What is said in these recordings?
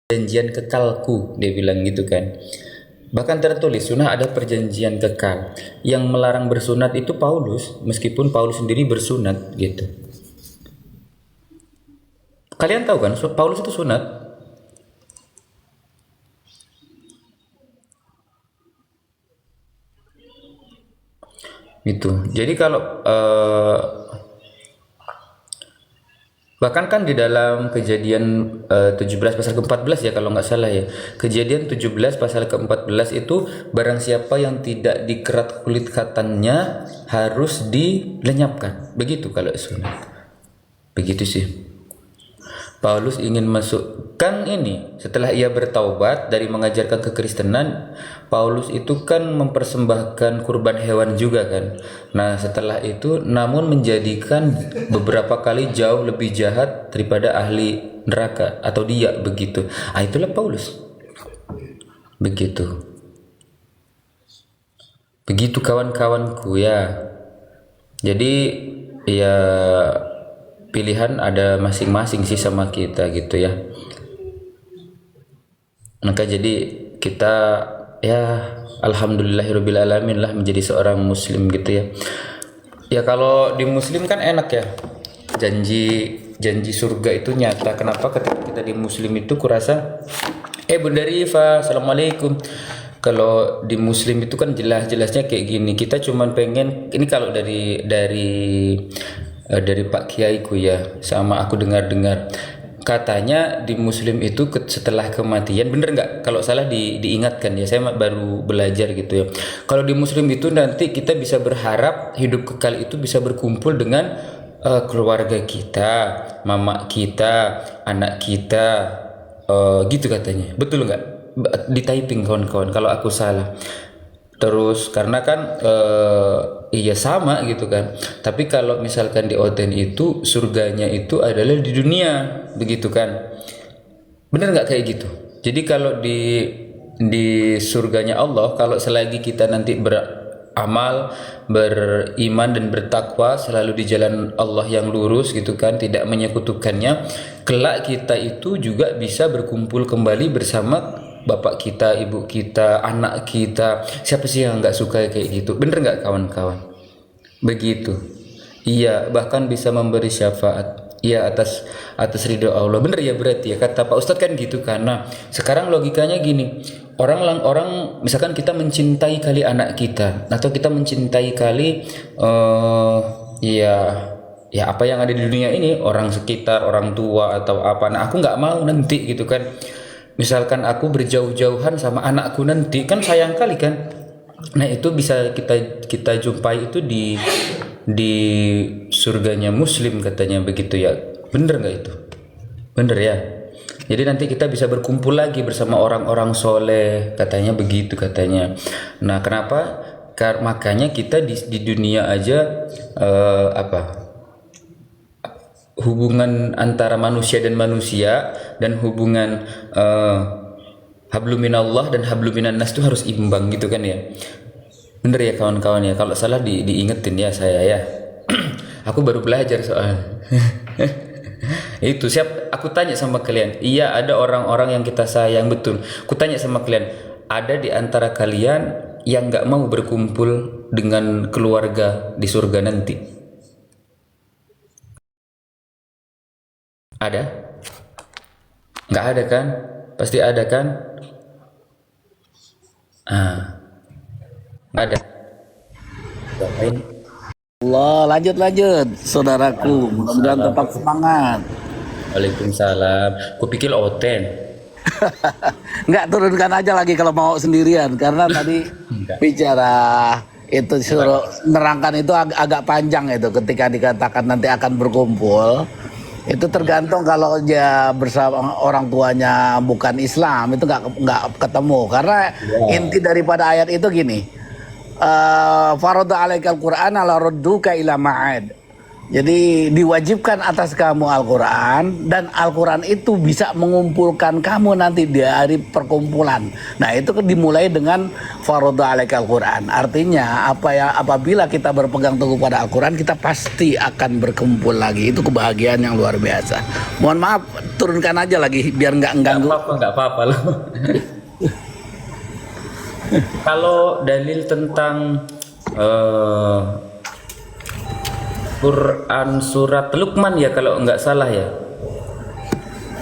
perjanjian kekalku, dia bilang gitu kan. Bahkan tertulis sunnah ada perjanjian kekal. Yang melarang bersunat itu Paulus, meskipun Paulus sendiri bersunat gitu. Kalian tahu kan Paulus itu sunat? Gitu. Jadi kalau bahkan kan di dalam kejadian 17 pasal ke-14 ya kalau nggak salah ya. Kejadian 17 pasal ke-14 itu barang siapa yang tidak dikerat kulit khatannya harus dilenyapkan. Begitu kalau sunat. Begitu sih. Paulus ingin masukkan ini setelah ia bertaubat dari mengajarkan kekristenan. Paulus itu kan mempersembahkan kurban hewan juga kan. Nah setelah itu namun menjadikan beberapa kali jauh lebih jahat daripada ahli neraka atau dia begitu. Itulah Paulus begitu. Begitu kawan-kawanku ya. Jadi ya pilihan ada masing-masing sih sama kita gitu ya. Maka jadi kita ya alhamdulillahirabbil alamin lah menjadi seorang muslim gitu ya. Ya kalau di muslim kan enak ya. Janji surga itu nyata. Kenapa ketika kita di muslim itu kurasa Bunda Rifa, assalamualaikum. Kalau di muslim itu kan jelas-jelasnya kayak gini. Kita cuman pengen ini kalau dari Pak Kiaiku ya, sama aku dengar-dengar katanya di muslim itu setelah kematian, bener nggak? Kalau salah diingatkan ya, saya baru belajar gitu ya. Kalau di muslim itu nanti kita bisa berharap hidup kekal itu bisa berkumpul dengan keluarga kita, mama kita, anak kita, gitu katanya. Betul nggak? Di typing kawan-kawan kalau aku salah. Terus karena kan iya sama gitu kan. Tapi kalau misalkan di Oten itu surganya itu adalah di dunia, begitu kan? Bener nggak kayak gitu? Jadi kalau di surganya Allah, kalau selagi kita nanti beramal, beriman dan bertakwa selalu di jalan Allah yang lurus gitu kan, tidak menyekutukannya, kelak kita itu juga bisa berkumpul kembali bersama bapak kita, ibu kita, anak kita. Siapa sih yang nggak suka kayak gitu? Bener nggak kawan-kawan? Begitu. Iya, bahkan bisa memberi syafaat. Iya atas ridho Allah. Bener ya berarti ya kata Pak Ustadz kan gitu kan. Nah sekarang logikanya gini. Orang misalkan kita mencintai kali anak kita atau kita mencintai kali ya ya apa yang ada di dunia ini, orang sekitar, orang tua atau apa. Nah aku nggak mau nanti gitu kan. Misalkan aku berjauh-jauhan sama anakku nanti kan sayang kali kan. Nah itu bisa kita jumpai itu di surganya muslim katanya begitu ya. Bener nggak itu? Bener ya. Jadi nanti kita bisa berkumpul lagi bersama orang-orang soleh katanya begitu katanya. Nah kenapa? Makanya kita di dunia aja hubungan antara manusia dan hubungan habluminallah dan habluminan nas itu harus imbang gitu kan ya. Bener ya kawan-kawan ya. Kalau salah diingetin ya saya ya. Aku baru belajar soal. Itu siap aku tanya sama kalian. Iya ada orang-orang yang kita sayang betul. Aku tanya sama kalian, ada di antara kalian yang nggak mau berkumpul dengan keluarga di surga nanti? Ada? Nggak ada kan? Pasti ada kan? Nggak ada. Ngapain? Allah, lanjut saudaraku, mudah-mudahan tetap semangat. Waalaikumsalam. Kupikir Oten. Nggak, turunkan aja lagi kalau mau sendirian, karena tadi Enggak. bicara itu suruh nerangkan itu agak panjang itu ketika dikatakan nanti akan berkumpul. Itu tergantung kalau dia bersama orang tuanya bukan Islam itu nggak ketemu, karena inti daripada ayat itu gini. Farada alaikal Qur'an ala radduka ila ma'ad. Jadi diwajibkan atas kamu Al-Quran, dan Al-Quran itu bisa mengumpulkan kamu nanti di hari perkumpulan. Nah itu dimulai dengan faradha alaika Al-Quran. Artinya apabila kita berpegang teguh pada Al-Quran, kita pasti akan berkumpul lagi. Itu kebahagiaan yang luar biasa. Mohon maaf, turunkan aja lagi biar nggak mengganggu. Nggak apa-apa loh. Kalau dalil tentang Quran surat Luqman ya kalau nggak salah ya.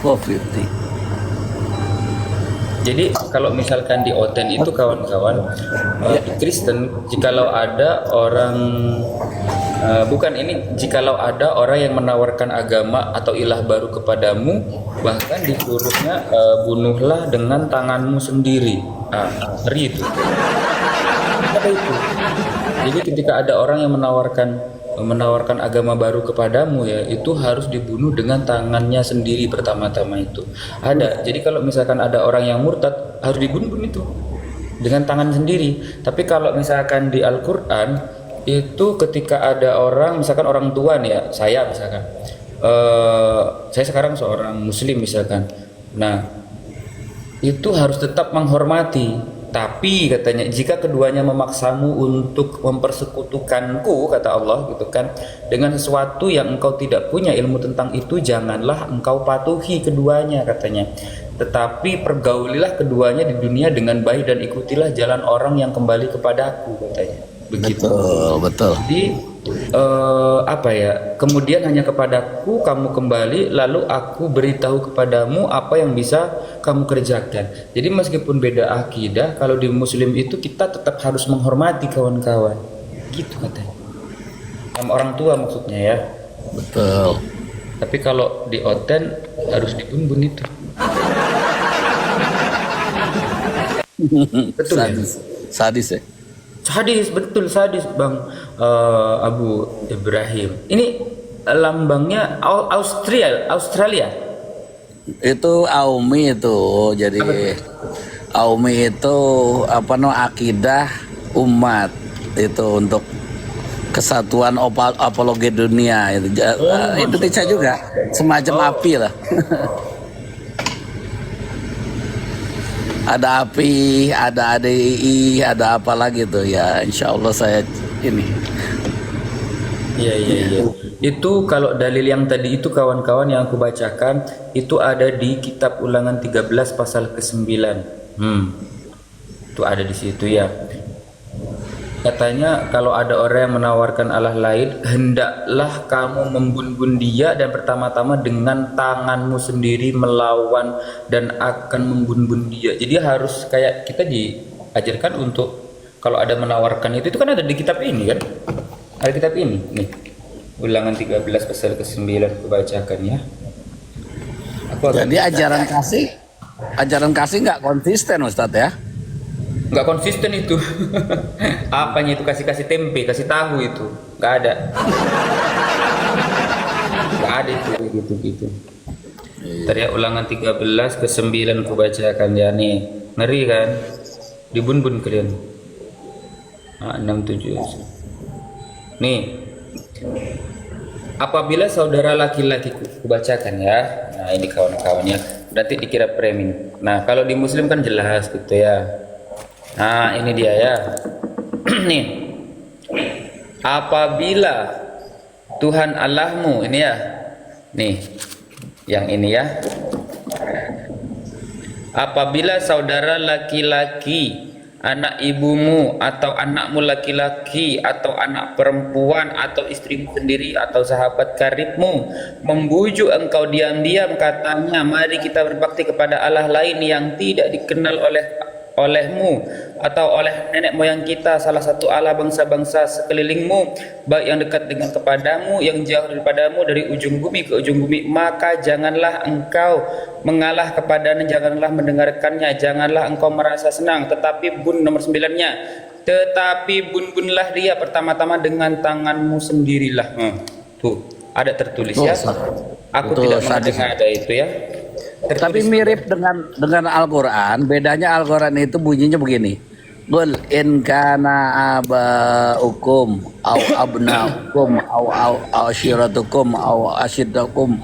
450. Jadi kalau misalkan di Oten itu kawan-kawan di Kristen, jikalau ada orang jikalau ada orang yang menawarkan agama atau ilah baru kepadamu, bahkan disuruhnya bunuhlah dengan tanganmu sendiri. Ngeri itu. Ada itu. Jadi ketika ada orang yang menawarkan agama baru kepadamu ya, itu harus dibunuh dengan tangannya sendiri pertama-tama itu. Ada. Jadi kalau misalkan ada orang yang murtad, harus dibunuh itu dengan tangan sendiri. Tapi kalau misalkan di Al-Qur'an itu ketika ada orang, misalkan orang tua nih ya, saya misalkan saya sekarang seorang muslim misalkan. Nah, itu harus tetap menghormati. Tapi katanya jika keduanya memaksamu untuk mempersekutukanku, kata Allah gitu kan, dengan sesuatu yang engkau tidak punya ilmu tentang itu, janganlah engkau patuhi keduanya katanya. Tetapi pergaulilah keduanya di dunia dengan baik dan ikutilah jalan orang yang kembali kepadaku katanya. Begitu. Betul. Jadi kemudian hanya kepadaku kamu kembali, lalu aku beritahu kepadamu apa yang bisa kamu kerjakan. Jadi meskipun beda akidah, kalau di muslim itu kita tetap harus menghormati kawan-kawan, gitu katanya, sama orang tua maksudnya ya. Betul. Tapi kalau di Oten harus dibun-bun itu. Betul Sadis ya. Sadis, betul sadis Bang Abu Ibrahim. Ini lambangnya Australia. Itu Aumi itu. Jadi Aumi itu akidah umat itu untuk kesatuan apologi dunia itu. Indonesia juga semacam api lah. Ada api, ada ADI, ada apa lagi tuh ya, insya Allah saya ini. Iya. Itu kalau dalil yang tadi itu kawan-kawan yang aku bacakan itu ada di kitab Ulangan 13 pasal ke-9. Itu ada di situ ya. Katanya kalau ada orang yang menawarkan Allah lain, hendaklah kamu membun-bun dia, dan pertama-tama dengan tanganmu sendiri melawan dan akan membun-bun dia. Jadi harus kayak kita diajarkan untuk kalau ada menawarkan itu kan ada di kitab ini kan. Ada kitab ini nih. Ulangan 13 pasal ke-9 aku bacakan ya. Jadi ajaran kasih nggak konsisten Ustadz ya? Nggak konsisten itu. Apanya itu kasih tempe, kasih tahu itu nggak ada. Nggak ada itu gitu. Tadi Ulangan 13 ke-9 aku bacakan ya nih. Ngeri kan? Dibun-bun kalian. 6, 7. Nih. Apabila saudara laki-laki aku bacakan ya. Nah, ini kawan-kawannya. Nanti dikira framing. Nah, kalau di muslim kan jelas gitu ya. Nah ini dia ya. Nih, apabila Tuhan Allahmu, ini ya, nih yang ini ya, apabila saudara laki-laki, anak ibumu atau anakmu laki-laki atau anak perempuan atau istrimu sendiri atau sahabat karibmu membujuk engkau diam-diam katanya, mari kita berbakti kepada Allah lain yang tidak dikenal olehmu atau oleh nenek moyang kita, salah satu Allah bangsa-bangsa sekelilingmu, baik yang dekat dengan kepadamu, yang jauh daripadamu dari ujung bumi ke ujung bumi, maka janganlah engkau mengalah kepadanya, janganlah mendengarkannya, janganlah engkau merasa senang, tetapi nomor 9-nya, tetapi bunlah dia pertama-tama dengan tanganmu sendirilah. Tuh ada tertulis ya. Aku tidak mendengar ada itu ya. Tapi mirip dengan Al-Quran. Bedanya Al-Quran itu bunyinya begini. Qul in kana abaukum au abnaukum au ashiratukum au asyidakum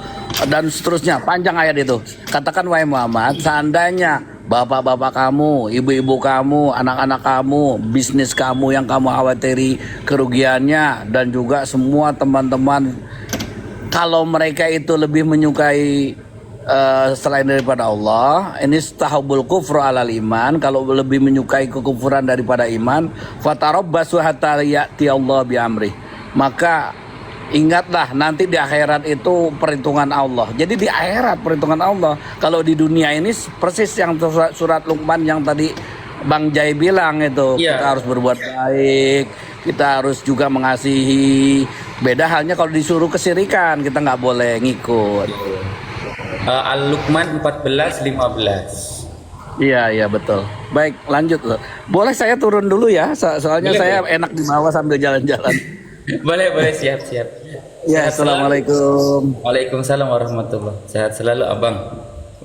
dan seterusnya, panjang ayat itu. Katakan wahai Muhammad, seandainya bapak-bapak kamu, ibu-ibu kamu, anak-anak kamu, bisnis kamu yang kamu khawatiri kerugiannya, dan juga semua teman-teman, kalau mereka itu lebih menyukai selain daripada Allah, ini stahabul kufru alal iman, kalau lebih menyukai kekufuran daripada iman, fatarabbasu hatta ya'ti Allah bi amri. Maka ingatlah nanti di akhirat itu perhitungan Allah. Jadi di akhirat perhitungan Allah. Kalau di dunia ini persis yang surat Luqman yang tadi Bang Jai bilang itu, Iya. kita harus berbuat baik, kita harus juga mengasihi. Beda halnya kalau disuruh kesirikan, kita nggak boleh ngikut. Al-Luqman 14:15. Iya, iya betul. Baik, lanjut loh. Boleh saya turun dulu ya, soalnya Boleh, saya boleh. enak di bawah sambil jalan-jalan. Boleh, siap. Ya, Sehat selalu. assalamualaikum. Waalaikumsalam warahmatullahi. Sehat selalu Abang.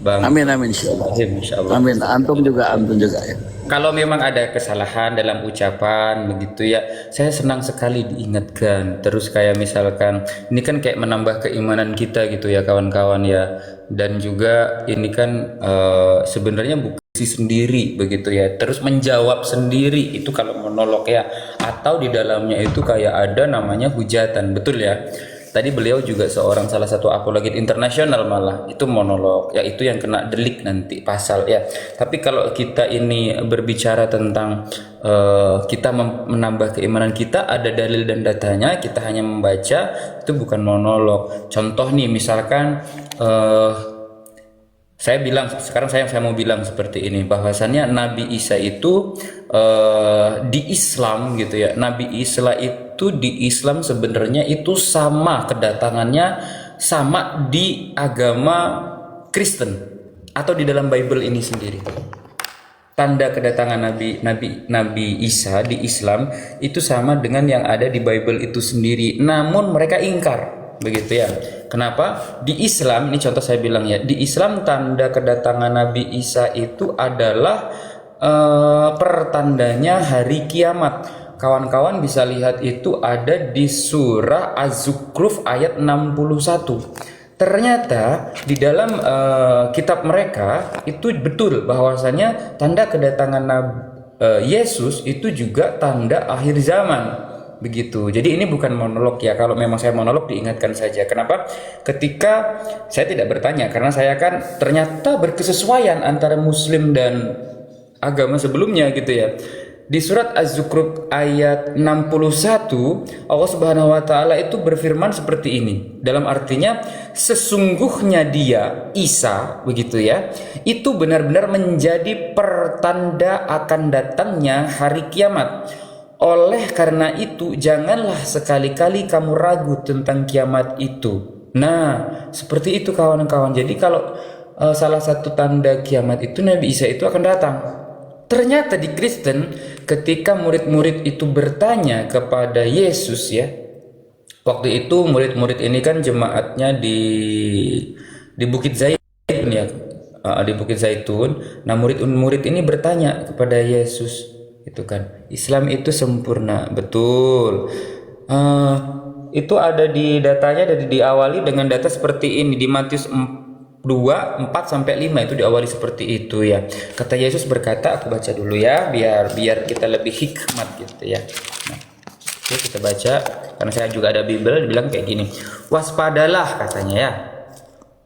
Bang Amin amin insyaallah. Ibrahim, insyaallah. Amin. Antum juga ya. Kalau memang ada kesalahan dalam ucapan begitu ya, saya senang sekali diingatkan. Terus kayak misalkan ini kan kayak menambah keimanan kita gitu ya kawan-kawan ya. Dan juga ini kan sebenarnya bukan sendiri begitu ya. Terus menjawab sendiri itu kalau monolog ya. Atau di dalamnya itu kayak ada namanya hujatan, betul ya. Tadi beliau juga seorang salah satu apologit internasional malah itu monolog ya, itu yang kena delik nanti pasal ya. Tapi kalau kita ini berbicara tentang kita menambah keimanan kita, ada dalil dan datanya, kita hanya membaca, itu bukan monolog. Contoh nih misalkan sekarang saya mau bilang seperti ini, bahwasannya Nabi Isa itu di Islam gitu ya, Nabi Isa itu di Islam sebenarnya itu sama kedatangannya sama di agama Kristen atau di dalam Bible ini sendiri. Tanda kedatangan Nabi Isa di Islam itu sama dengan yang ada di Bible itu sendiri, namun mereka ingkar. Begitu ya. Kenapa? Di Islam, ini contoh saya bilang ya, di Islam tanda kedatangan Nabi Isa itu adalah pertandanya hari kiamat. Kawan-kawan bisa lihat itu ada di surah Az-Zukhruf ayat 61. Ternyata di dalam kitab mereka itu betul bahwasanya tanda kedatangan Yesus itu juga tanda akhir zaman. Begitu. Jadi ini bukan monolog ya. Kalau memang saya monolog diingatkan saja. Kenapa? Ketika saya tidak bertanya, karena saya kan ternyata berkesesuaian antara Muslim dan agama sebelumnya gitu ya. Di surat Az-Zukhruf ayat 61 Allah Subhanahu wa taala itu berfirman seperti ini. Dalam artinya sesungguhnya dia Isa begitu ya, itu benar-benar menjadi pertanda akan datangnya hari kiamat. Oleh karena itu janganlah sekali-kali kamu ragu tentang kiamat itu. Nah, seperti itu kawan-kawan. Jadi kalau salah satu tanda kiamat itu Nabi Isa itu akan datang. Ternyata di Kristen ketika murid-murid itu bertanya kepada Yesus ya. Waktu itu murid-murid ini kan jemaatnya di Bukit Zaitun ya. Di Bukit Zaitun. Nah, murid-murid ini bertanya kepada Yesus, itu kan Islam itu sempurna, betul. Itu ada di datanya, dari diawali dengan data seperti ini di Matius 2:4-5 itu diawali seperti itu ya. Kata Yesus berkata, aku baca dulu ya biar kita lebih hikmat gitu ya. Nah, oke, kita baca karena saya juga ada Bible, dibilang kayak gini. Waspadalah katanya ya.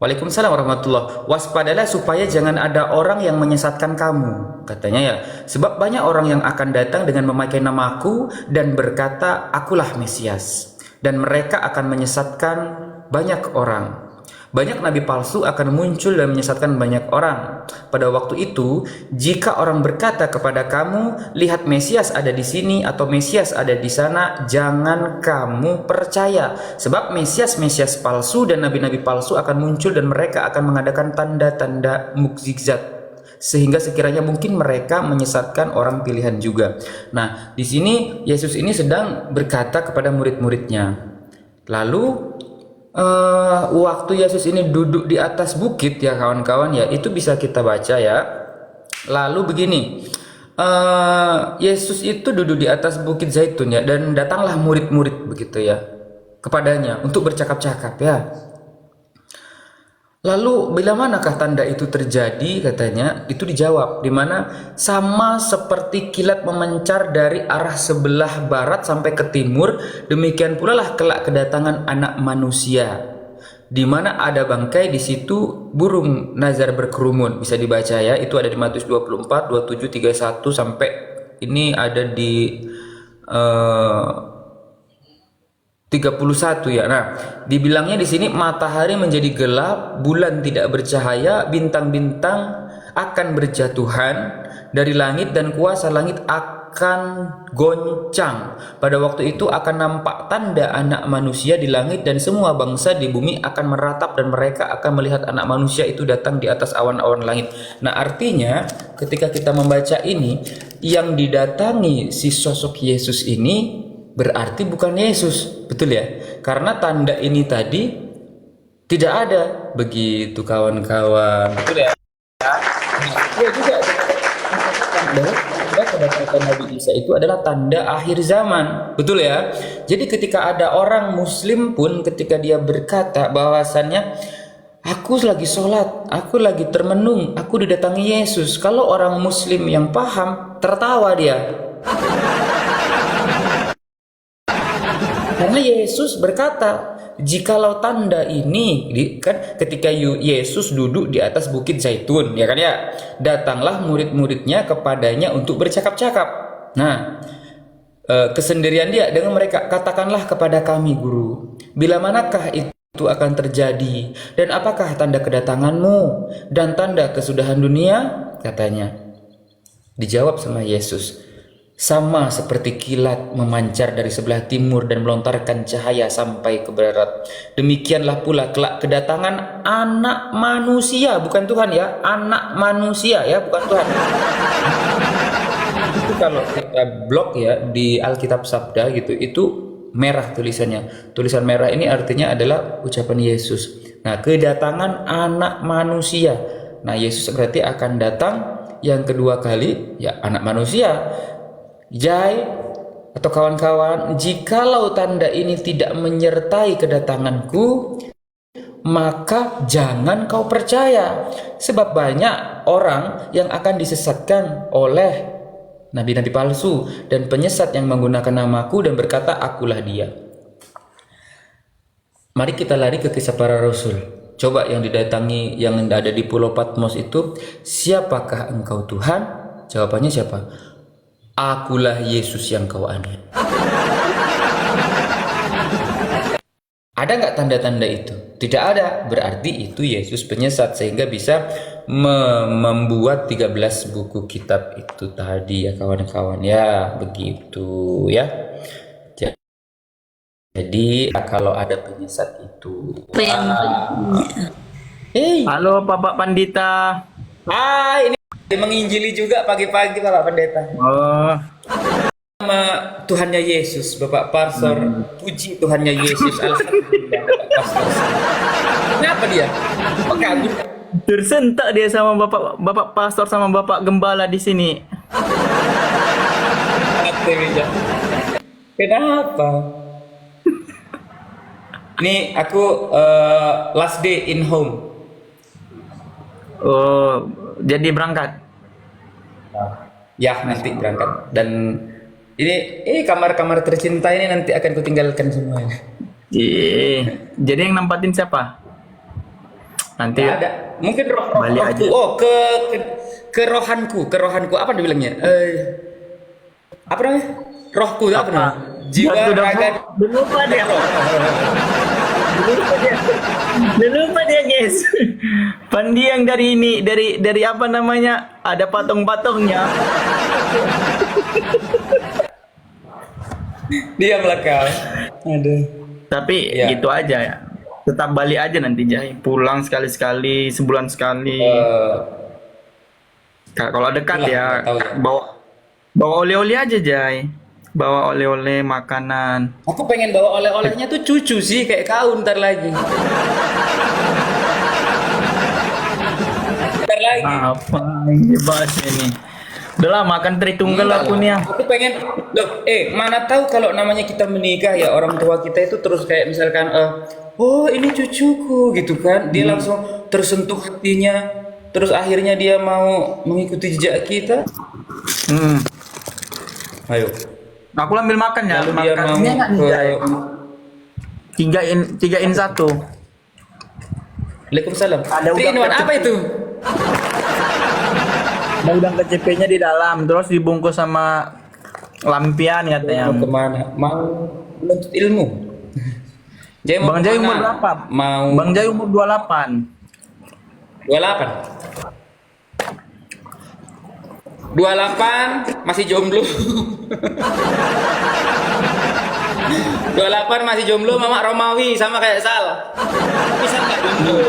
Waalaikumsalam warahmatullahi. Waspadalah supaya jangan ada orang yang menyesatkan kamu, katanya ya. Sebab banyak orang yang akan datang dengan memakai namaku dan berkata, akulah Mesias. Dan mereka akan menyesatkan banyak orang. Banyak nabi palsu akan muncul dan menyesatkan banyak orang. Pada waktu itu, jika orang berkata kepada kamu, lihat Mesias ada di sini atau Mesias ada di sana, jangan kamu percaya. Sebab Mesias palsu dan nabi-nabi palsu akan muncul dan mereka akan mengadakan tanda-tanda mukjizat, sehingga sekiranya mungkin mereka menyesatkan orang pilihan juga. Nah, di sini Yesus ini sedang berkata kepada murid-muridnya. Lalu waktu Yesus ini duduk di atas bukit ya kawan-kawan ya, itu bisa kita baca ya. Lalu begini, Yesus itu duduk di atas bukit Zaitun ya, dan datanglah murid-murid begitu ya kepadanya untuk bercakap-cakap ya. Lalu bila manakah tanda itu terjadi, katanya itu dijawab di mana sama seperti kilat memancar dari arah sebelah barat sampai ke timur, demikian pula lah kelak kedatangan Anak Manusia, di mana ada bangkai, di situ burung nazar berkerumun. Bisa dibaca ya, itu ada di Matius 24, 27, 31 sampai ini ada di 31 ya. Nah, dibilangnya di sini matahari menjadi gelap, bulan tidak bercahaya, bintang-bintang akan berjatuhan dari langit dan kuasa langit akan goncang. Pada waktu itu akan nampak tanda Anak Manusia di langit, dan semua bangsa di bumi akan meratap dan mereka akan melihat Anak Manusia itu datang di atas awan-awan langit. Nah, artinya ketika kita membaca ini, yang didatangi si sosok Yesus ini berarti bukan Yesus, betul ya? Karena tanda ini tadi tidak ada, begitu kawan-kawan, betul ya? Ya juga bahwa kedatangan Nabi Isa itu adalah tanda akhir zaman, betul ya? Jadi ketika ada orang Muslim pun ketika dia berkata bahwasannya aku lagi sholat, aku lagi termenung, aku didatangi Yesus, kalau orang Muslim yang paham tertawa dia. Karena Yesus berkata, jikalau tanda ini, kan ketika Yesus duduk di atas bukit Zaitun, ya kan ya, datanglah murid-muridnya kepadanya untuk bercakap-cakap. Nah, kesendirian dia dengan mereka, katakanlah kepada kami guru, bila manakah itu akan terjadi, dan apakah tanda kedatanganmu dan tanda kesudahan dunia? Katanya. Dijawab sama Yesus, sama seperti kilat memancar dari sebelah timur dan melontarkan cahaya sampai ke barat, demikianlah pula kelak kedatangan Anak Manusia, bukan Tuhan ya, Anak Manusia ya, bukan Tuhan. Itu kalau kita blok ya di Alkitab Sabda gitu, itu merah tulisannya. Tulisan merah ini artinya adalah ucapan Yesus. Nah, kedatangan Anak Manusia. Nah, Yesus berarti akan datang yang kedua kali ya, Anak Manusia. Jai atau kawan-kawan, jikalau tanda ini tidak menyertai kedatanganku, maka jangan kau percaya, sebab banyak orang yang akan disesatkan oleh nabi-nabi palsu dan penyesat yang menggunakan namaku dan berkata akulah dia. Mari kita lari ke kisah para rasul. Coba yang didatangi, yang ada di Pulau Patmos itu, siapakah engkau Tuhan? Jawabannya siapa? Akulah Yesus yang kau anut. Ada nggak tanda-tanda itu? Tidak ada. Berarti itu Yesus penyesat, sehingga bisa membuat 13 buku kitab itu tadi ya kawan-kawan ya, begitu ya. Jadi kalau ada penyesat itu. Halo Bapak Pandita. Ini menginjili juga pagi-pagi Bapak Pendeta. Oh. Nama Tuhannya Yesus, Bapak Pastor. Puji Tuhannya Yesus. Alhamdulillah, Bapak Pastor. Kenapa dia? Apa kagum? Tersentak dia sama Bapak Pastor sama Bapak Gembala di sini. Kenapa? Nih aku last day in home. Oh, jadi berangkat. Ya nanti berangkat, dan ini kamar-kamar tercinta ini nanti akan kutinggalkan semuanya. Jadi yang nempatin siapa? Nanti Nggak ada. Mungkin balik rohku. aja. Oh, kerohanku apa dibilangnya? Apa namanya? Rohku apa namanya? Jiwa, raga. Lupa dia. Lupa dia guys. Pandi yang dari ini, dari apa namanya? Ada patung-patungnya. Diamlah kau. Aduh. Tapi Ya. gitu aja ya. Tetap balik aja nanti Jai. Pulang sekali-sekali, sebulan sekali. Kalau dekat itulah, ya, nggak tahu ya. bawa oleh-oleh aja Jai. Bawa oleh-oleh makanan. Aku pengen bawa oleh-olehnya tuh cucu sih, kayak kau ntar lagi. Ntar lagi. Apa yang dibahas ini? Udah lah makan Tritunggal aku nih ya. Aku pengen, loh, mana tahu kalau namanya kita menikah ya orang tua kita itu terus kayak misalkan, oh ini cucuku gitu kan, dia langsung tersentuh hatinya, terus akhirnya dia mau mengikuti jejak kita. Ayo. Aku ambil makan ya. Lalu dia mau Ini enak nih, ke, Jai. Tigain satu. Waalaikumsalam. Ada udang 3 in 1, apa itu? Ada udang kecp-nya di dalam, terus dibungkus sama lampion katanya. Mau kemana? Mau menuntut ilmu. Jai mau Bang Jai umur kemana? berapa? Mau Bang Jai umur 28. 28 masih jomblo. 28 masih jomblo, Mama Romawi sama kayak Sal. Bisa nggak jomblo?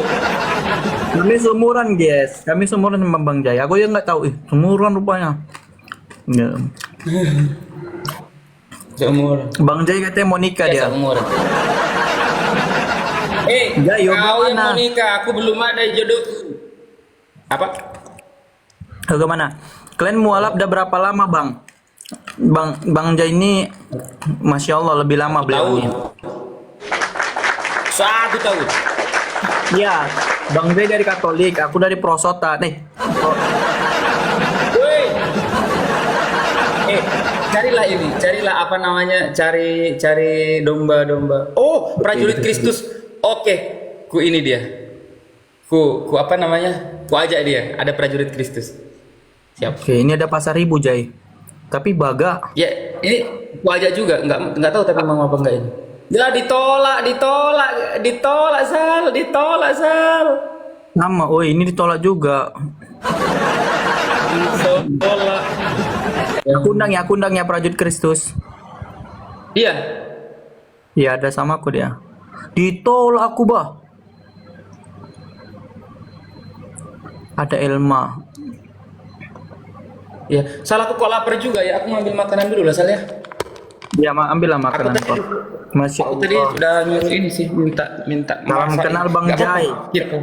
Kami seumuran guys, kami seumuran sama Bang Jai. Aku yang nggak tahu, seumuran rupanya. Ya. Seumur. Bang Jai katanya mau nikah dia. Seumur. Jai, yoga Kau yang mana? mau nikah, aku belum ada jodoh. Apa? Bagaimana? Kalian mualaf udah berapa lama Bang? Bang Jai ini, masya Allah lebih lama beliau ini. 1 tahun. Iya, Bang Jai dari Katolik, aku dari Prosota. Woi. Carilah ini, carilah apa namanya? Cari domba-domba. Oh, prajurit Kristus. Oke, ku ini dia. Ku apa namanya? Ku ajak dia. Ada prajurit Kristus. Siap. Oke, ini ada Pasar Ibu Jai. Tapi Baga. Ya, ini ku ajak juga. Enggak tahu tapi mau apa enggak ini. Ya ditolak Sal. Sama, oh ini ditolak juga. Ditolak. Aku undang ya prajurit Kristus. Iya. Iya ada sama aku dia. Ditolak aku bah. Ada Elma. Ya, Sal aku kok lapar juga ya. Aku ngambil makanan dulu lah Sal ya. Ya ambil lah makanan Aku kok. Masya Aku tadi Allah. sudah nyuruh ini sih minta Salam masak. kenal Bang Nggak apa-apa. Jai. Gitu.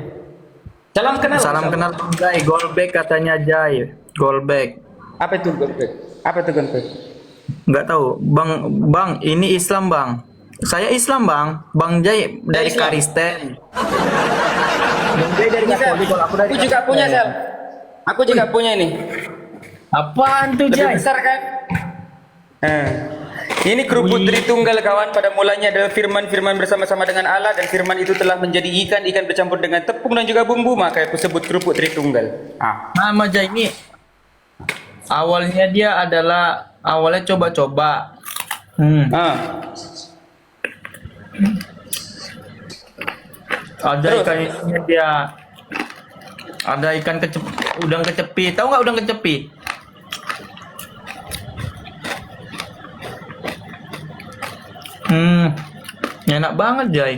Salam kenal. Salam kenal Bang Jai. Golbek katanya Jai. Golbek. Apa itu gonpek? Apa itu gonpek? Nggak tahu. Bang ini Islam Bang. Saya Islam Bang. Bang Jai dari Islam. Kristen. Bang Jai dari Katolik. Kalau aku dari Aku juga punya Sal. Aku juga punya ini. Apaan tuh Lebih Jai? besar kan? Ini kerupuk Tritunggal kawan. Pada mulanya adalah firman bersama-sama dengan Allah, dan firman itu telah menjadi ikan bercampur dengan tepung dan juga bumbu, maka aku sebut kerupuk Tritunggal. Nama Jai ini awalnya dia adalah coba-coba. Ada Terus? ikan ini dia. Ada ikan udang kecepi. Tahu nggak udang kecepi? Enak banget Jai.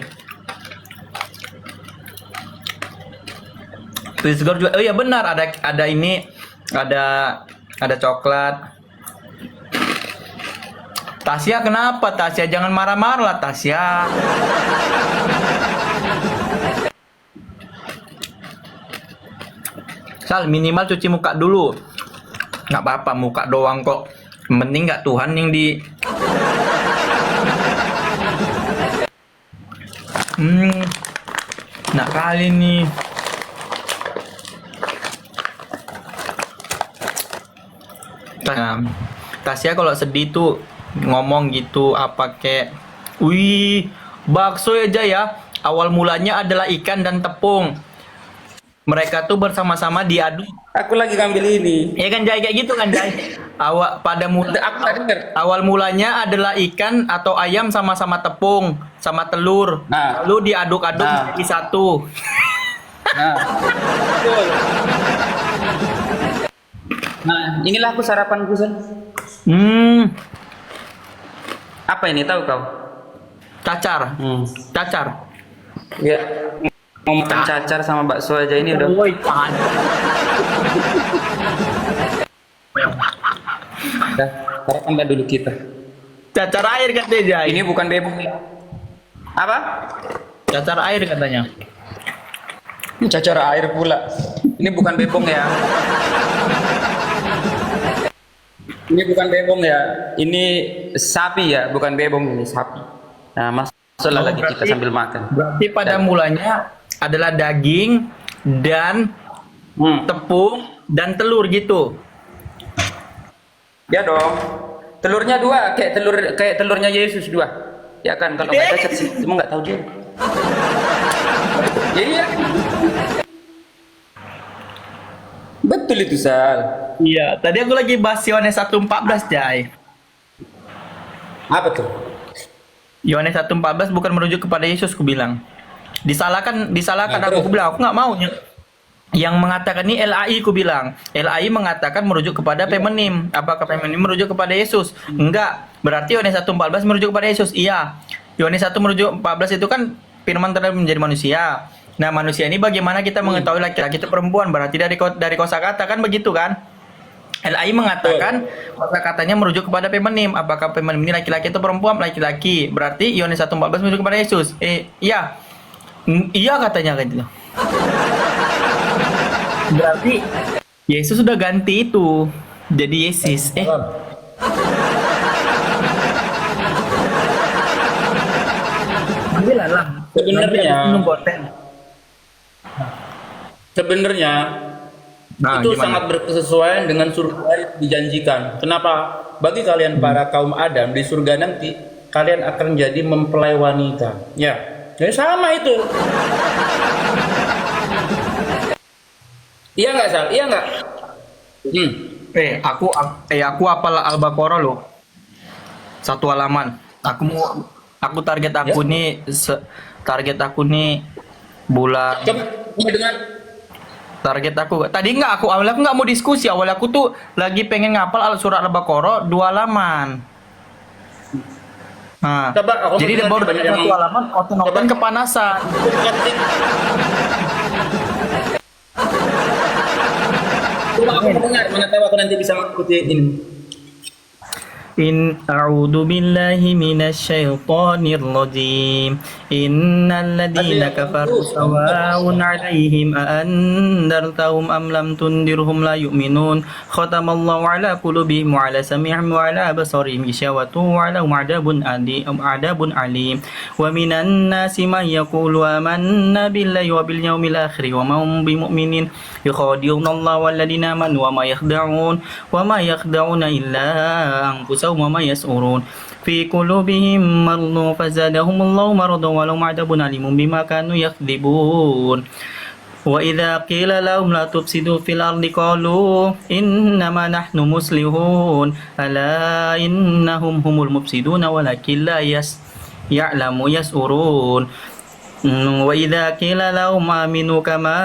Pisgor juga. Oh iya benar ada ini ada coklat. Tasya kenapa Tasya? Jangan marah-marah lah Tasya. Sal minimal cuci muka dulu. Nggak apa-apa muka doang kok. Yang penting nggak Tuhan yang di. Nah kali nih. Tasya kalau sedih tuh ngomong gitu apa kek. Wih, bakso aja ya. Awal mulanya adalah ikan dan tepung. Mereka tuh bersama-sama diaduk. Aku lagi ngambil ini. Ya kan Jai kayak gitu kan Jai. Aku nggak dengar. Awal mulanya adalah ikan atau ayam sama-sama tepung sama telur. Nah. Lalu diaduk-aduk Nah. jadi satu. Nah, betul. Nah, inilah aku sarapanku Sal. Apa ini tahu kau? Cacar. Cacar. Ya, mau makan cacar sama bakso aja ini udah. Woi, jangan. Dah, sarapan dah dulu kita. Cacar air katanya Jai. Ini bukan bebek. Apa? Cacar air katanya. Cacar air pula. Ini bukan bebong ya. Ini bukan bebong ya, ini sapi ya, bukan bebong, ini sapi. Nah, masuklah lagi kita sambil makan. Berarti pada mulanya adalah daging dan tepung dan telur gitu. Ya dong. Telurnya dua, kayak telurnya Yesus dua. Ya kan, kalau nggak cacat sih, cuma nggak tahu dia. Jadi ya. Betul itu, Sal. Iya, tadi aku lagi bahas Yohanes 1:14, Jai. Apa tuh? Yohanes 1:14 bukan merujuk kepada Yesus, ku bilang. Disalahkan Nah, aku, terus? ku bilang aku nggak mau yang mengatakan ini LAI, ku bilang. LAI mengatakan merujuk kepada Feminim. Apakah Feminim merujuk kepada Yesus? Enggak. Berarti Yohanes 1:14 merujuk kepada Yesus. Iya. Yohanes 1 merujuk 14 itu kan firman telah menjadi manusia. Nah, manusia ini bagaimana kita mengetahui laki-laki itu perempuan? Berarti dari kosakata kan begitu kan? LAI mengatakan kosakatanya merujuk kepada feminim. Apakah feminim ini laki-laki atau perempuan? Laki-laki. Berarti Yohanes 1:14 merujuk kepada Yesus. Iya. Iya katanya gitu. Berarti Yesus sudah ganti itu jadi Yesus. Ambillah lah. Sebenarnya, Minum konten. sebenarnya Nah, itu gimana? sangat berkesesuaian dengan surga yang dijanjikan. Kenapa? Bagi kalian para kaum Adam di surga nanti kalian akan jadi mempelai wanita. Ya, jadi sama itu. Iya nggak, Sal? Iya nggak? Aku hafal Al-Baqarah loh. Satu halaman. Aku target aku nih bulan. Coba dengar. Target aku tadi aku nggak mau diskusi, awal aku tuh lagi pengen ngapal surat Al-Baqarah 2 halaman. Nah, Coba, aku jadi dengar baru banyak dari yang- 1 halaman otot kepanasan. Coba aku dengar, mana tahu aku nanti bisa mengikuti ini. In a'udzu billahi minasyaitonir rajim. Innal ladzina kafaru sawa'un 'alaihim a andartahum am lam tundirhum la yu'minun. Khatamallahu 'ala qulubihim wa 'ala sam'ihim wa 'ala absarihim ghishawatun wa 'lahum 'adabun alim. Wa minan nasi man yaqulu amanna billahi wa bil yawmil akhir wa ma hum bimu'minin. Yukhadi'una Allah wal ladzina amanu wa ma yakhda'una illa anfusahum وما يسعرون في قلوبهم مرض فزادهم الله مرضا ولهم عذاب أليم بما كانوا يكذبون وإذا قيل لهم لا تفسدوا في الأرض قالوا إنما نحن مصلحون ألا إنهم هم المفسدون ولكن لا يشعرون وإذا قيل لهم آمنوا كما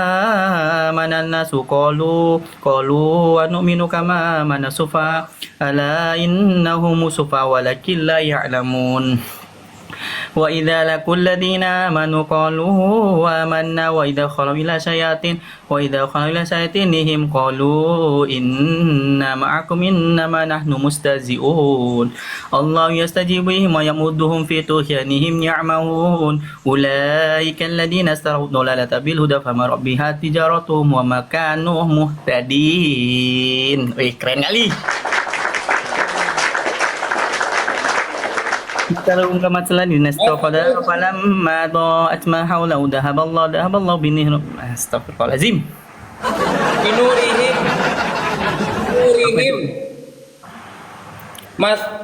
آمن الناس قالوا ونؤمن كما آمن السفهاء ألا إنهم سفهاء ولكن لا يعلمون وإذا لقوا الذين آمنوا قالوا آمنا وإذا خلوا إلى شياطينهم قالوا إنا معكم إنما نحن مستهزئون الله يستجيب بهم ويمدهم في طغيانهم يعمهون أولئك الذين اشتروا الضلالة بالهدى فما ربحت تجارتهم وما كانوا مهتدين. Keren kali. مثلهم كمثل الذين استوقدوا فلما ضاءت ما حوله ذهب الله بنورهم استغفر الله العظيم Binurihim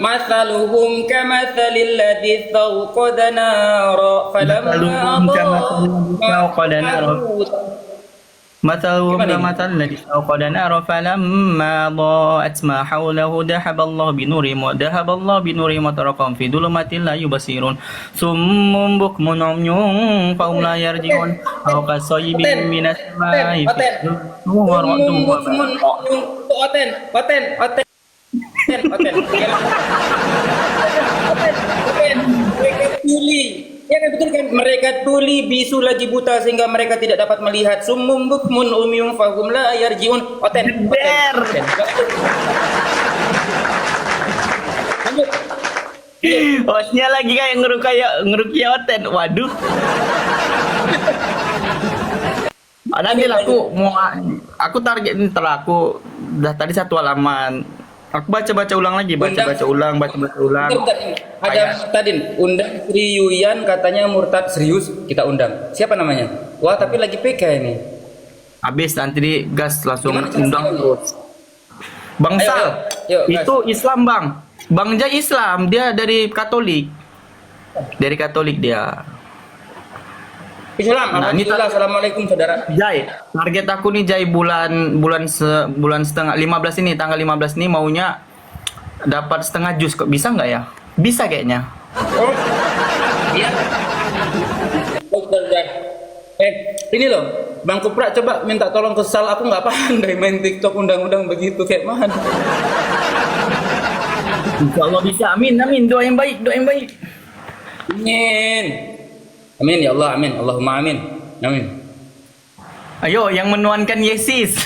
Masaluhum kamathalil ladzi tawqada nara Masaluhum kamathalil ladzi tawqada nara. مثلهم Gimana ini? كمثل الذي استوقد نارا فلما ضاءت ما حوله ذهب الله بنورهم وتركهم في ظلمات لا يبصرون صم بكم عمي فهم لا يرجعون أو كصيب من السماء ورعد Oten. Mereka tuli. Ya kan betul kan? Mereka tuli, bisu lagi buta sehingga mereka tidak dapat melihat. Summum bukmun umyum fahum la yarjiun. Oten. Lanjut. hostnya lagi kayak ngerukia Oten. Waduh. Nanti lah aku target ini aku udah tadi 1 halaman. Aku baca-baca ulang lagi, baca-baca ulang. Bentar, ini. Ada Ayat. murtadin, undang Sri Yuyan katanya murtad serius, kita undang. Siapa namanya? Wah, tapi lagi PK ini. Habis nanti di gas langsung Gimana cara undang sekarang? terus. Bang Ayo, Sal, ayo, gas. itu Islam Bang. Bang Jai Islam, dia dari Katolik. Dari Katolik dia. Islam, Nah, ini alhamdulillah, assalamualaikum saudara. Jai, target aku nih Jai bulan setengah 15 ini, tanggal 15 ini maunya dapat setengah jus, kok bisa nggak ya? Bisa kayaknya. Oh, iya. Bentar. Ini loh, Bang Kupra coba minta tolong ke Sal, aku nggak pandai main TikTok undang-undang begitu kayak mana. Insya Allah bisa. Amin, doa yang baik. Amin. Amin ya Allah, amin. Allahumma amin. Amin. Ayo, yang menuankan Yesus.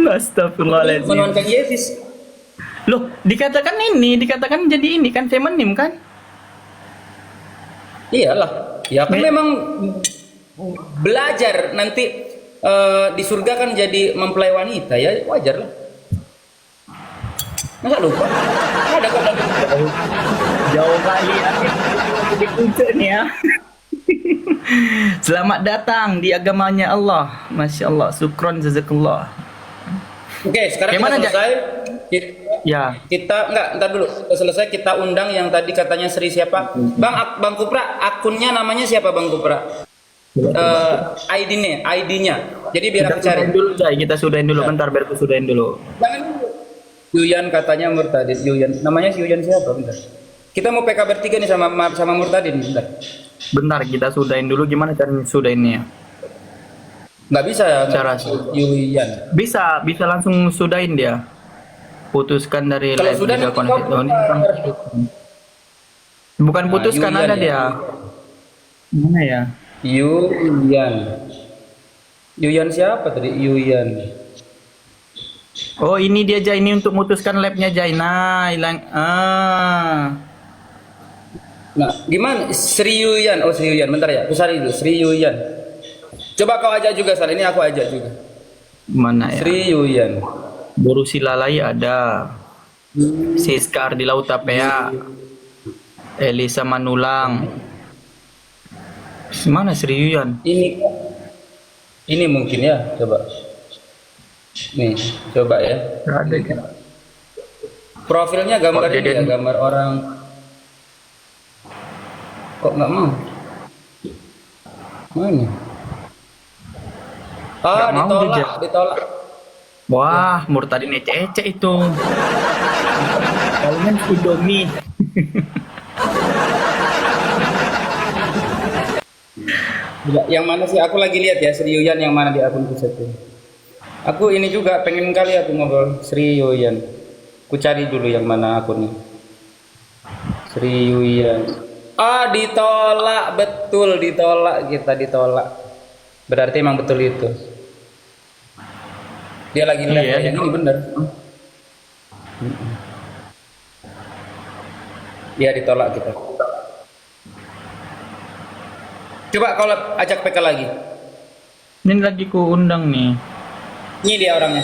Astagfirullahaladzim. Menuankan Yesus. Loh, dikatakan jadi ini kan feminim kan? Iyalah. Ya kan memang belajar nanti di surga kan jadi mempelai wanita ya, wajar lah. Masa lupa? Ada kok dalam Jauh kali ya. Jadi puncak nih ya. Selamat datang di agamanya Allah. Masya Allah. Syukron jazakallah. Oke, sekarang Gimana, kita selesai. Ya. Kita enggak, ntar dulu. Kita selesai, kita undang yang tadi katanya Sri siapa? Bang Kupra, akunnya namanya siapa Bang Kupra? ID-nya. Jadi biar aku cari. Kita sudahin dulu. Bentar, biar aku sudahin dulu. Jangan dulu. Yuyan katanya Murtadin. Yuyan. Namanya si Yuyan siapa? Bentar. Kita mau PK bertiga nih sama Murtadin. Bentar, kita sudahin dulu. Gimana cara sudahinnya? Nggak bisa ya? Cara Yuyan. Bisa langsung sudahin dia. Putuskan dari Kalau live sudah juga nanti konten. kau Bukan putuskan, Yuyan ada ya. dia. Mana ya? Yuyan siapa tadi? Yuyan. Oh, ini dia Jai, ini untuk memutuskan labnya Jai. Nah, hilang. Nah, gimana? Sri Yuyan. Oh, Sri Yuyan. Bentar ya. Aku cari dulu. Sri Yuyan. Coba kau ajak juga, Sal. Ini aku ajak juga. Mana ya? Sri Yuyan. Boru Silalai ada. Siska Ardi Lautapea. Elisa Manulang. Mana Sri Yuyan? Ini mungkin ya. Coba. Nih, coba ya. Ada kan? Profilnya gambar Oh, ini ya, gambar orang. Kok nggak mau? Mana? Ah, Nggak mau dia. ditolak. Wah, Murtadin ece-ece itu. Kalian Indomie. Yang mana sih? Aku lagi lihat ya Sri Yuyan yang mana di akun pusat itu. Aku ini juga pengen kali aku ngobrol Sri Yuyan. Ku cari dulu yang mana akunnya. Sri Yuyan. Ah, ditolak, betul ditolak, kita ditolak. Berarti emang betul itu. Dia lagi lihat Iya, yang ini bener. Dia ditolak kita. Coba kalau ajak PK lagi. Ini lagi ku undang nih. Ini dia orangnya.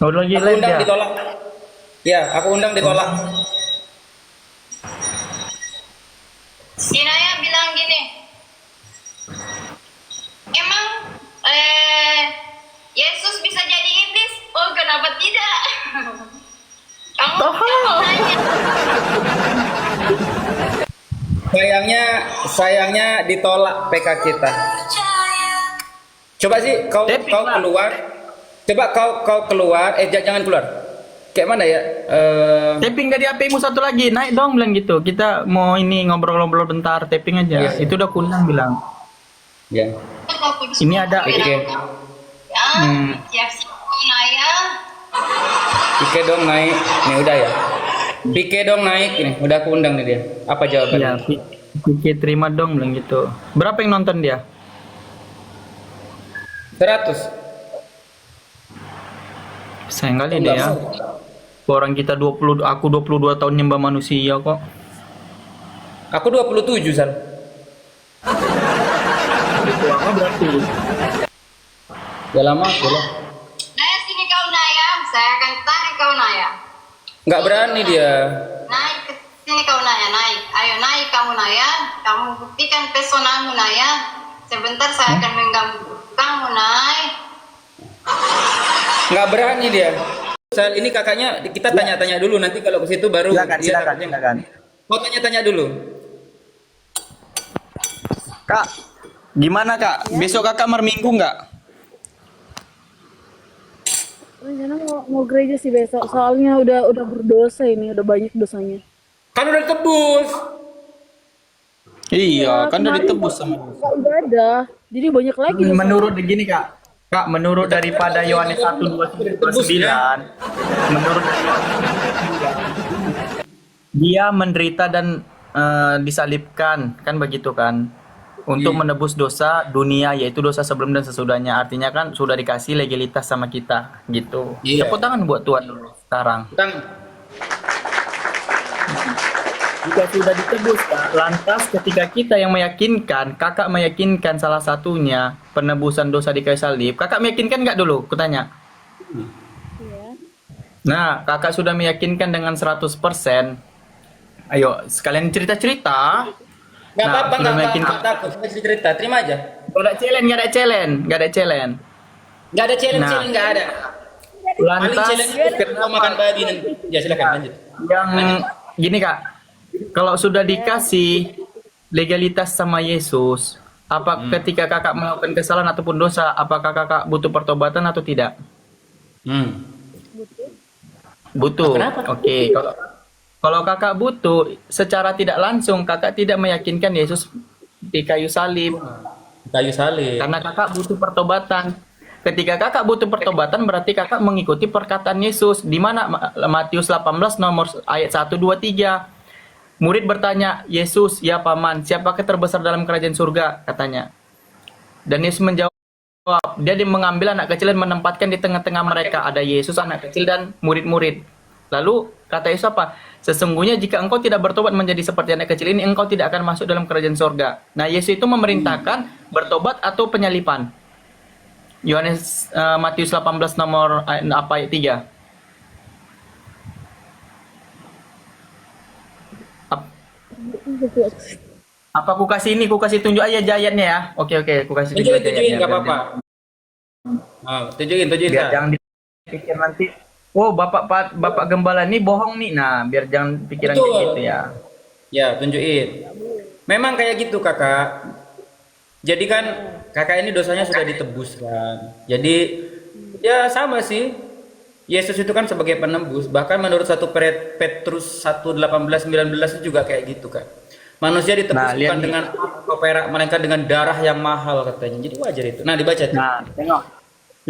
Oh, lagi Aku live undang ya? ditolak. Ya, aku undang ditolak. Inaya bilang gini, emang Yesus bisa jadi iblis? Oh, kenapa tidak? Kamu nanya. Sayangnya ditolak PK kita. Coba sih kau keluar. Coba kau keluar. Jangan keluar. Kayak mana ya? Tapping dari HP-mu satu lagi, naik dong bilang gitu. Kita mau ini ngobrol-ngobrol bentar, tapping aja. Iya. Itu udah kundang bilang. Ya. Ini ada. Oke. Ya, siap Inaya. Pike dong naik. Nih udah ya. Pike dong naik. Ini udah aku undang nih dia. Apa jawabannya? Ya, Pike terima dong bilang gitu. Berapa yang nonton dia? 100. Sayang kali dia ya. Orang kita 20, aku 22 tahun nyembah manusia kok. Aku 27, San. Aku lama berarti. Udah lama, udah lah. Naya sini kau Naya, saya akan tarik kau Naya. Nggak berani dia. Naik ke sini kau Naya, naik. Ayo naik kamu Naya, kamu buktikan pesonamu Naya. Sebentar saya akan mengganggu kamu naik. Nggak berani dia. Sal, ini kakaknya kita tanya-tanya dulu, nanti kalau ke situ baru dia takutnya. Mau tanya-tanya dulu. Kak, gimana Kak? Besok Kakak merminggu nggak? Rencana mau gereja sih besok, soalnya udah berdosa ini, udah banyak dosanya. Kan udah tebus. Iya, kan udah kemarin ditebus sama. nggak ibadah, jadi banyak lagi dosanya. Menurut begini Kak, menurut daripada Yohanes 1:29, menurut dia menderita dan disalibkan, kan begitu kan? Untuk menebus dosa dunia, yaitu dosa sebelum dan sesudahnya. Artinya kan sudah dikasih legalitas sama kita, gitu. Iya. Tepuk tangan buat Tuhan dulu sekarang. Jika sudah ditebus, Kak, lantas ketika kita yang meyakinkan, kakak meyakinkan salah satunya penebusan dosa di kayu salib, kakak meyakinkan nggak dulu? Kutanya. Iya. Nah, kakak sudah meyakinkan dengan 100%. Ayo, sekalian cerita-cerita. Nggak apa-apa, sudah nggak meyakinkan. takut. Cerita, terima aja. Nggak ada challenge. Nggak ada challenge, Nah. challenge nggak ada. Paling Lantas challenge itu kita mau makan babi nanti. Ya silakan lanjut. yang gini Kak, kalau sudah dikasih legalitas sama Yesus, apa ketika kakak melakukan kesalahan ataupun dosa, apakah kakak butuh pertobatan atau tidak? Butuh. Kenapa? Oke, kalau kakak butuh, secara tidak langsung kakak tidak meyakinkan Yesus di kayu salib. Kayu salib. Karena kakak butuh pertobatan. Ketika kakak butuh pertobatan, berarti kakak mengikuti perkataan Yesus. Di mana Matius 18 nomor ayat 1, 2, 3. Murid bertanya, Yesus, ya paman, siapakah terbesar dalam kerajaan surga? Katanya. Dan Yesus menjawab, dia mengambil anak kecil dan menempatkan di tengah-tengah mereka. Ada Yesus, anak kecil, dan murid-murid. Lalu kata Yesus apa? Sesungguhnya jika engkau tidak bertobat menjadi seperti anak kecil ini, engkau tidak akan masuk dalam kerajaan surga. Nah, Yesus itu memerintahkan bertobat atau penyalipan. Yohanes Matius 18 nomor ayat 3. Apa ku kasih ini? Ku kasih tunjuk aja ayatnya ya. Oke, ku kasih tunjuk aja Tunjukin ayatnya. nggak apa-apa. Tunjukin Biar Kak. jangan dipikir nanti, oh bapak gembala ini bohong nih. Nah, biar jangan pikiran Betul. kayak gitu ya. Ya, tunjukin. Memang kayak gitu kakak. Jadi kan kakak ini dosanya sudah ditebus kan. Jadi ya sama sih. Yesus itu kan sebagai penebus. Bahkan menurut 1 Petrus 1:18-19 itu juga kayak gitu kan. Manusia ditebus Nah, lihat bukan nih. dengan atau perak, melainkan dengan darah yang mahal katanya. Jadi wajar itu. Nah dibaca tuh. Nah, tengok.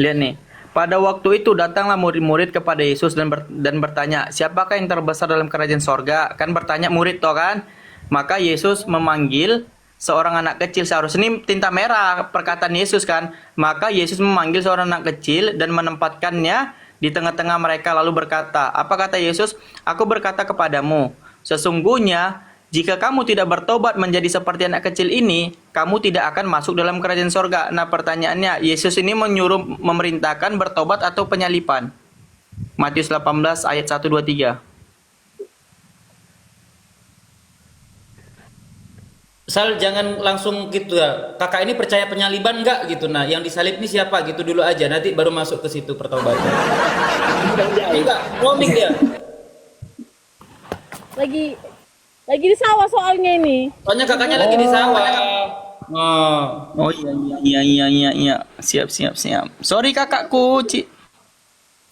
Lihat nih. Pada waktu itu datanglah murid-murid kepada Yesus dan bertanya, siapakah yang terbesar dalam kerajaan sorga? Kan bertanya murid toh kan? Maka Yesus memanggil seorang anak kecil. Seharusnya ini tinta merah perkataan Yesus kan. Maka Yesus memanggil seorang anak kecil dan menempatkannya di tengah-tengah mereka lalu berkata, apa kata Yesus? Aku berkata kepadamu, sesungguhnya jika kamu tidak bertobat menjadi seperti anak kecil ini, kamu tidak akan masuk dalam kerajaan sorga. Nah pertanyaannya, Yesus ini memerintahkan bertobat atau penyalipan? Matius 18 ayat 1, 2, 3. Sal jangan langsung gitu ya. Kakak ini percaya penyaliban enggak gitu. Nah, yang disalib ini siapa gitu dulu aja. Nanti baru masuk ke situ pertobatan. Enggak, roaming dia. Lagi di sawah soalnya ini. Soalnya kakaknya lagi di sawah. Oh iya. Siap. Sorry kakakku,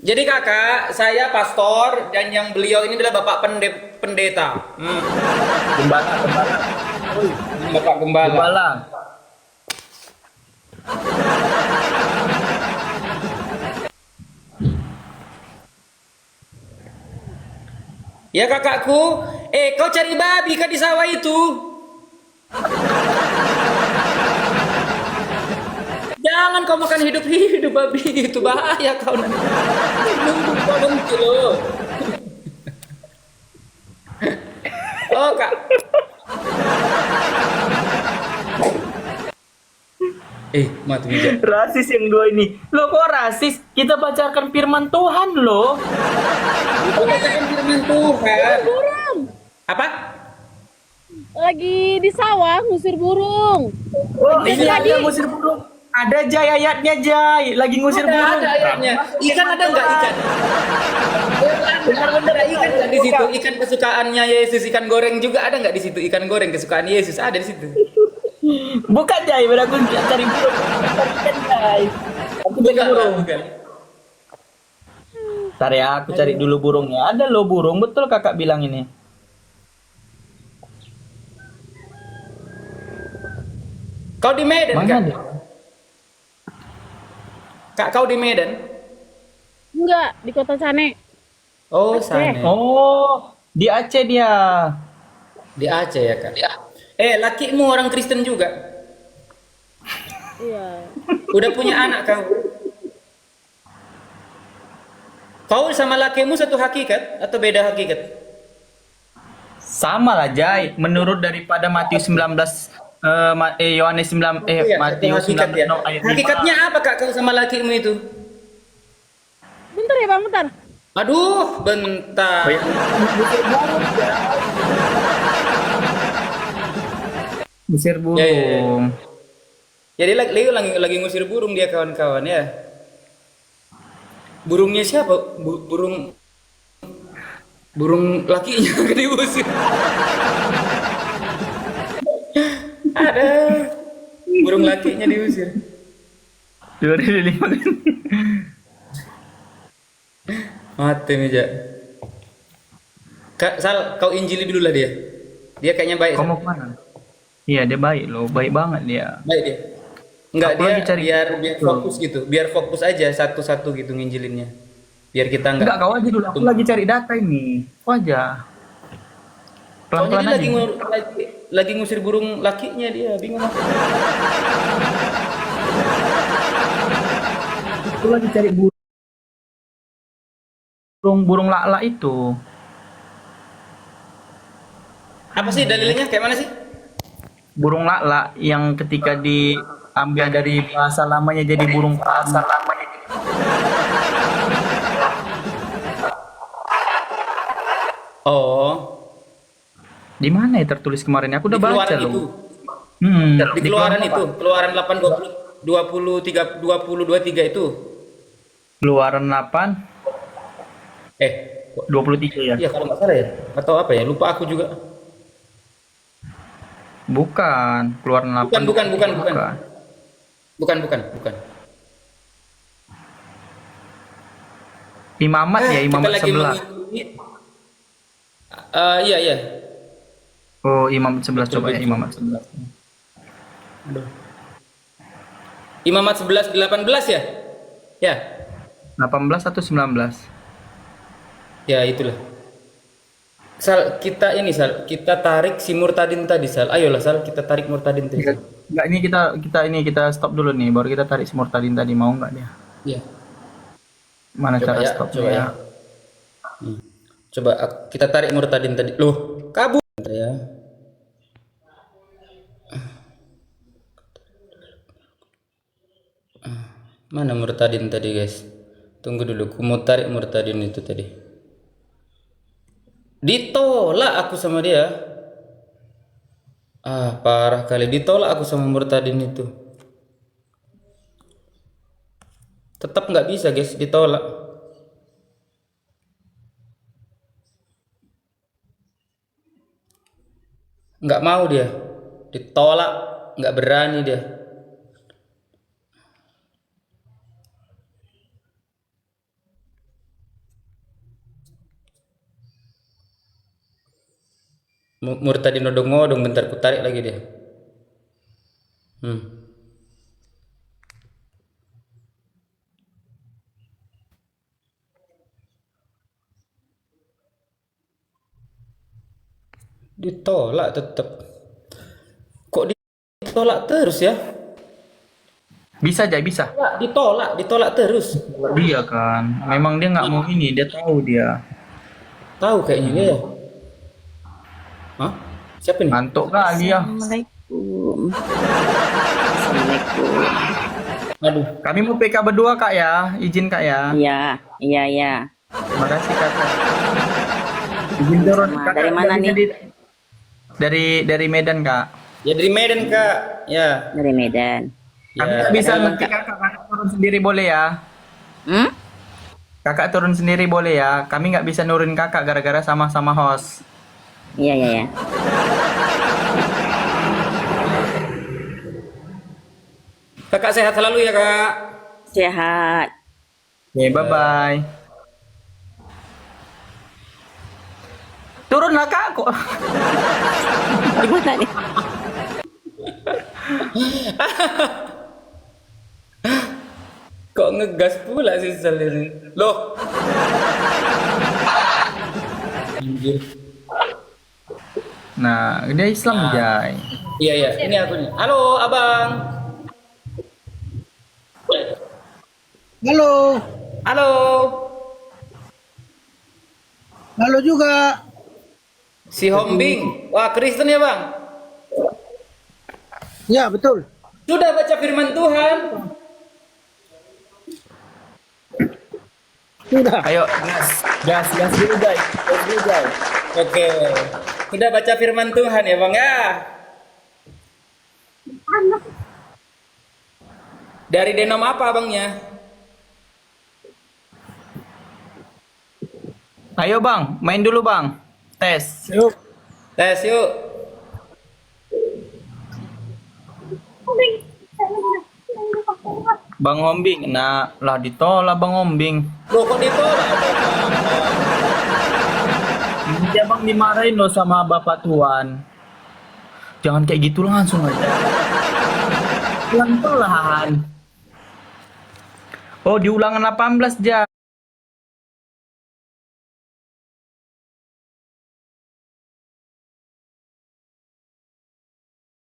Jadi kakak, saya pastor dan yang beliau ini adalah bapak pendeta. Gembala. Bapak gembala. Ya kakakku, kau cari babi kan di sawah itu? Jangan kau makan hidup babi itu bahaya kau nanti. Kau benci loh. Oh kak. Mati bijak. Rasis yang dua ini. Lo kok rasis? Kita bacakan firman Tuhan loh. Bacakan firman Tuhan. Burung. Apa? Lagi di sawah ngusir burung. Oh, Dari ini tadi. ada ngusir burung. Ada Jay ayatnya Jay. Lagi ngusir burung. Ada ayatnya. Ikan ada nggak ikan? Benar-benar ikan nggak di situ? Ikan kesukaannya Yesus, ikan goreng juga ada nggak di situ? Ikan goreng kesukaan Yesus ada di situ. Bukan Jay, benar aku cari burung. Bukan Jay. Aku cari burung. Bukan. Ntar ya, aku cari dulu burungnya. Ada loh burung, betul kakak bilang ini. Kau di Medan Mana kan? dia? Kak, kau di Medan? Enggak, di Kota Cane. Oh, sana. Oh, di Aceh dia. Di Aceh ya, Kak? Lakimu orang Kristen juga? Iya. Udah punya anak kau? Kau sama lakimu satu hakikat atau beda hakikat? Sama lah Jay, menurut daripada Matius 19 Yohanes 9 Iya, Matius satu hakikat 19 ya. no, ayat 5. Hakikatnya apa Kak kau sama lakimu itu? Bentar ya Bang, bentar. Aduh, bentar. Ngusir burung. Ya, ya, ya. Jadi lagi ngusir burung dia kawan-kawan ya. Burungnya siapa? Burung lakinya kan diusir. Ada burung lakinya diusir. 2005. Mati meja. Kak Sal, kau injili dulu lah dia. Dia kayaknya baik. Kamu Sal. kemana? Iya dia baik loh, baik banget dia. Baik dia. Enggak Aku dia lagi cari biar gitu. fokus gitu. Biar fokus aja satu-satu gitu nginjilinnya. Biar kita Enggak kau aja dulu, aku lagi cari data ini. Kau aja. Soalnya Pelan-pelan dia aja. lagi ngusir burung lakinya dia, bingung aku. Aku lagi cari burung lak-lak itu. Apa sih dalilnya? Kayak mana sih? Burung lak-lak yang ketika diambil dari bahasa lamanya jadi burung bahasa lamanya. Oh, Di mana ya tertulis kemarin? Aku di udah baca keluaran itu. loh. Di keluaran itu, keluaran 8 20 23 itu. Keluaran 8 Eh, 23 ya. iya kalau nggak salah ya. Atau apa ya? Lupa aku juga. Bukan, keluaran 8. Bukan. Bukan. Imamat ya, Kita imamat lagi 11. mengikuti. Iya. Oh, imamat 11 Betul, coba ya, betul. imamat 11. Aduh. Imamat 11 18 ya? Ya. 18 atau 19? Ya, itulah. Sal, kita tarik si Murtadin tadi, Sal. Ayolah, Sal, kita tarik Murtadin tadi. Sal. Enggak, ini kita stop dulu nih, baru kita tarik si Murtadin tadi, mau nggak dia? Iya. Mana Coba cara ya, stopnya coba ya. Coba kita tarik Murtadin tadi. Loh, kabur ya. Mana Murtadin tadi, guys? Tunggu dulu, aku mau tarik Murtadin itu tadi. Ditolak aku sama dia. Parah kali, ditolak aku sama Murtadin itu. Tetap nggak bisa, guys, ditolak. Nggak mau dia, ditolak, nggak berani dia. Murtadin nodong-nodong, bentar ku tarik lagi dia. Ditolak tetap. Kok ditolak terus ya? Bisa aja, bisa. Ditolak terus. Dia kan, memang dia nggak mau ini, dia tahu dia. Tahu kayaknya dia ya. Hah? Siapa nih? Ngantuk kali ya. Assalamualaikum. Assalamualaikum. Aduh. Kami mau PK berdua kak ya, izin kak ya. Iya, iya, iya. Terima kasih kakak. Izin turun. Sama, Kakak dari mana nih? Dari Medan kak. Ya dari Medan kak. Ya. Dari Medan. Kami Ya. nggak bisa Dari nanti kakak turun sendiri boleh ya? Hmm? Kakak turun sendiri boleh ya? Kami nggak bisa nurunin kakak gara-gara sama-sama host. Iya, iya, iya. Kakak sehat selalu ya kak. Sehat. Oke, bye-bye. Turunlah kak kok. Gimana nih? Kok ngegas pula sih Sal ini? Loh. Anjir. Nah, dia Islam Jay. Iya iya, ini aku nih. Halo abang. Halo, Halo. halo juga. Si Hombing. Wah Kristen ya bang. Ya, betul. Sudah baca firman Tuhan. Sudah. Ayo, gas dulu Jay. Gas dulu Jay. Oke. Sudah baca firman Tuhan ya bang ya. Dari denom apa abangnya? Ayo bang, main dulu bang. Tes. Yuk. Tes yuk. Bang Ombing, nah lah ditolak Bang Ombing. Loh kok ditolak? Dia bang dimarahin loh sama Bapak Tuan. Jangan kayak gitu langsung aja. Pelan-pelan. Oh di ulangan 18 Jay.